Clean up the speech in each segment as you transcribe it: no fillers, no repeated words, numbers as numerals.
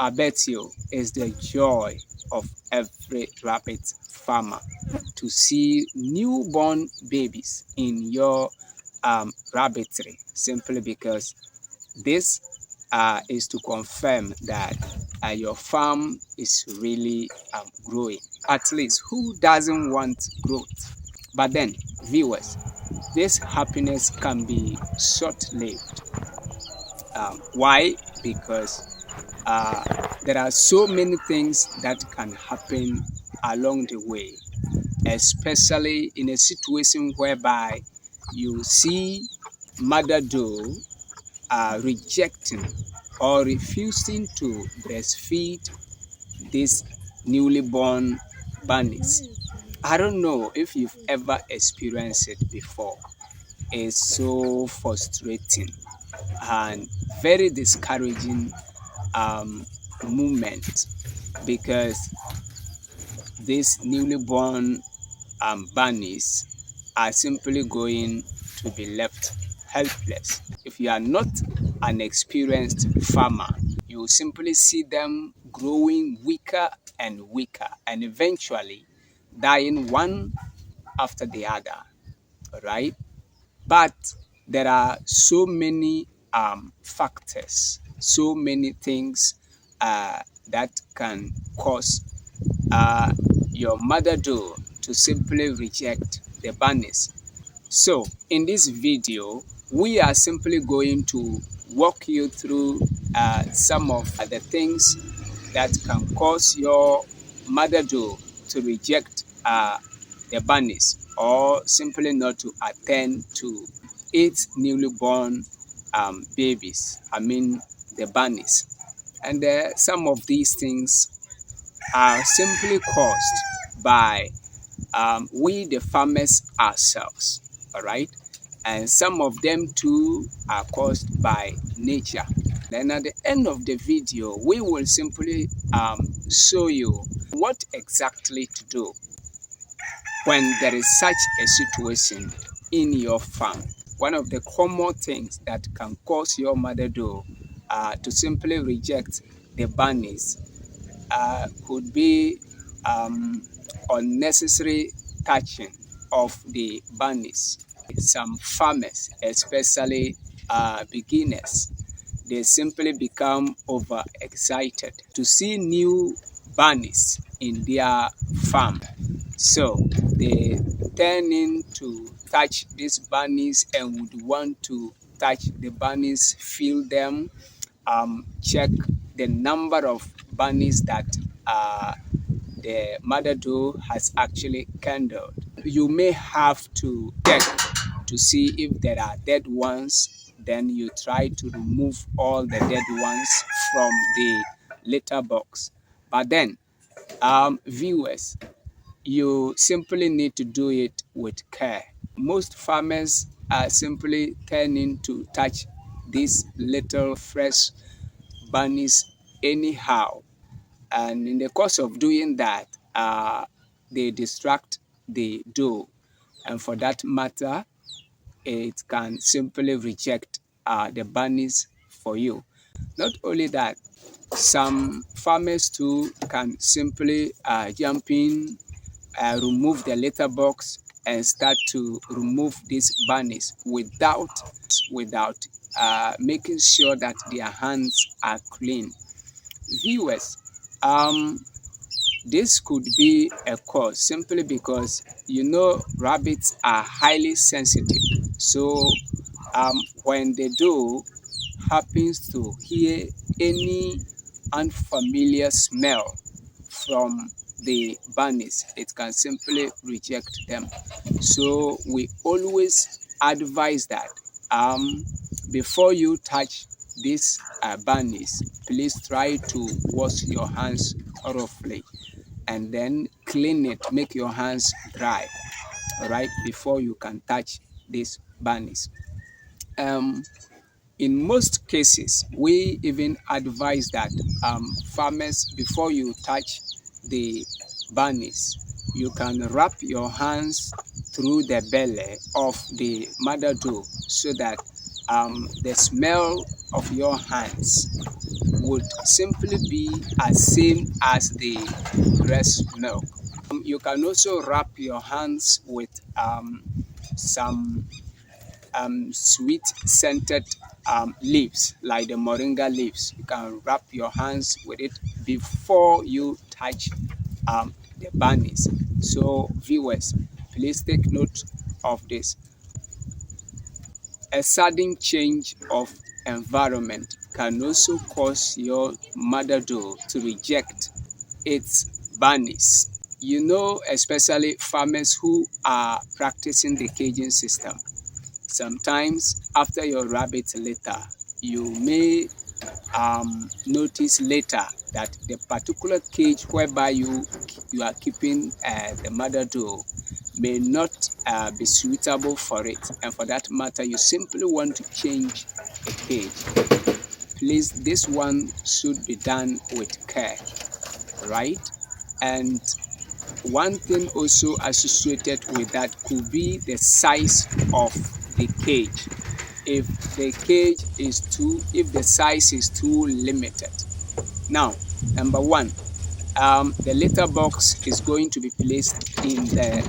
I bet you it's the joy of every rabbit farmer to see newborn babies in your rabbitry, simply because this is to confirm that your farm is really growing. At least, who doesn't want growth? But then, viewers, this happiness can be short-lived. Why? Because there are so many things that can happen along the way, especially in a situation whereby you see mother doe rejecting or refusing to breastfeed these newly born bunnies. I don't know if you've ever experienced it before. It's so frustrating and very discouraging moment, because these newly born bunnies are simply going to be left helpless. If you are not an experienced farmer, you will simply see them growing weaker and weaker and eventually dying one after the other. All right. But there are so many factors, so many things that can cause your mother doe to simply reject the bunnies. So in this video, we are simply going to walk you through some of the things that can cause your mother doe to reject the bunnies, or simply not to attend to its newly born babies, I mean the bunnies. And some of these things are simply caused by we the farmers ourselves, all right? And some of them too are caused by nature. Then at the end of the video, we will simply show you what exactly to do when there is such a situation in your farm. One of the common things that can cause your mother doe to simply reject the bunnies could be unnecessary touching of the bunnies. Some farmers, especially beginners, they simply become overexcited to see new bunnies in their farm. So they turn in to touch these bunnies and would want to touch the bunnies, feel them, check the number of bunnies that the mother doe has actually kindled. You may have to check to see if there are dead ones. Then you try to remove all the dead ones from the litter box. But then, viewers, you simply need to do it with care. Most farmers are simply turning to touch these little fresh bunnies anyhow, and in the course of doing that, they distract the doe, and for that matter, it can simply reject the bunnies for you. Not only that, some farmers too can simply jump in, remove the litter box, and start to remove these bunnies without making sure that their hands are clean. Viewers, this could be a cause simply because rabbits are highly sensitive. So when the doe happens to hear any unfamiliar smell from the bunnies, it can simply reject them. So we always advise that before you touch these bunnies, please try to wash your hands thoroughly and then clean it, make your hands dry, all right, before you can touch these bunnies. In most cases, we even advise that farmers, before you touch the bunnies, you can wrap your hands through the belly of the mother doe so that the smell of your hands would simply be as same as the breast milk. You can also wrap your hands with some sweet scented leaves like the moringa leaves. You can wrap your hands with it before you touch the bunnies. So viewers, please take note of this. A sudden change of environment can also cause your mother doe to reject its bunnies. You know, especially farmers who are practicing the caging system. Sometimes after your rabbit litter, you may notice later that the particular cage whereby you are keeping the mother doe may not be suitable for it, and for that matter you simply want to change the cage. Please, this one should be done with care, right? And one thing also associated with that could be the size of the cage. If the size is too limited. Now, number one, the litter box is going to be placed in the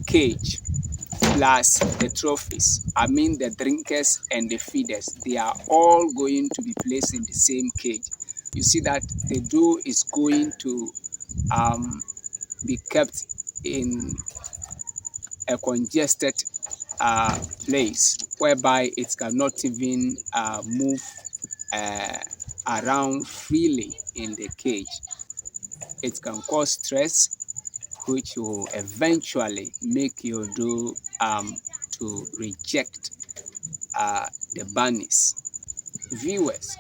cage plus the trophies. I mean the drinkers and the feeders. They are all going to be placed in the same cage. You see that the doe is going to be kept in a congested place whereby it cannot even move around freely in the cage. It can cause stress, which will eventually make your doe to reject the bunnies. Viewers,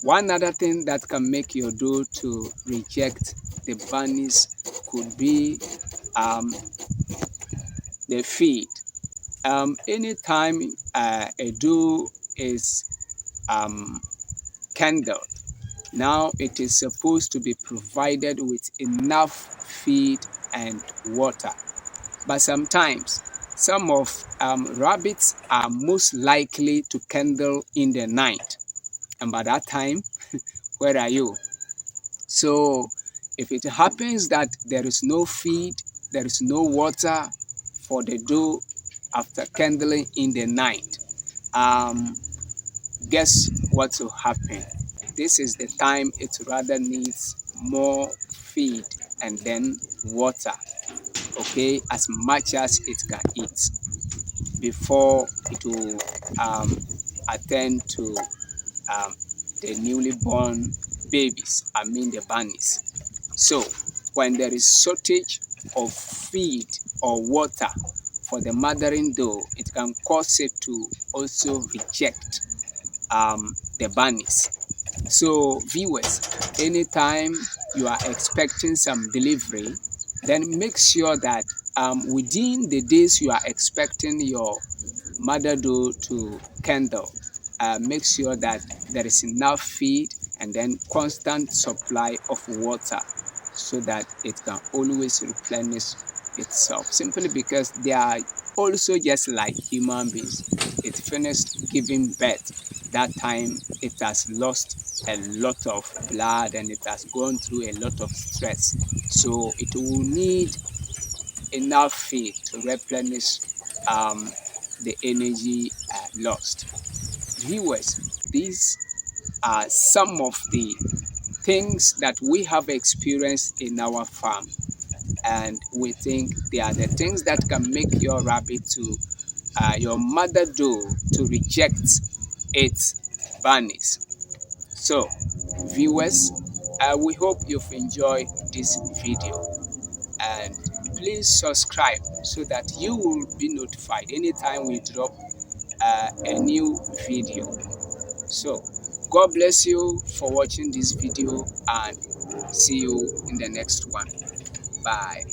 one other thing that can make your doe to reject the bunnies could be the feed. Anytime a doe is candled, now it is supposed to be provided with enough feed and water. But sometimes some of rabbits are most likely to candle in the night, and by that time where are you? So if it happens that there is no feed, there is no water for the doe after candling in the night, guess what will happen? This is the time it rather needs more feed and then water, okay, as much as it can eat before it will attend to the newly born babies, I mean the bunnies. So when there is shortage of feed or water for the mothering doe, it can cause it to also reject the bunnies. So viewers, anytime you are expecting some delivery, then make sure that within the days you are expecting your mother doe to candle, make sure that there is enough feed and then constant supply of water so that it can always replenish itself, simply because they are also just like human beings. It finished giving birth, that time it has lost a lot of blood and it has gone through a lot of stress, so it will need enough feed to replenish the energy lost. Viewers, these are some of the things that we have experienced in our farm, and we think they are the things that can make your rabbit to your mother doe to reject its bunnies. So viewers, we hope you've enjoyed this video, and please subscribe so that you will be notified anytime we drop a new video. So God bless you for watching this video, and see you in the next one. Bye.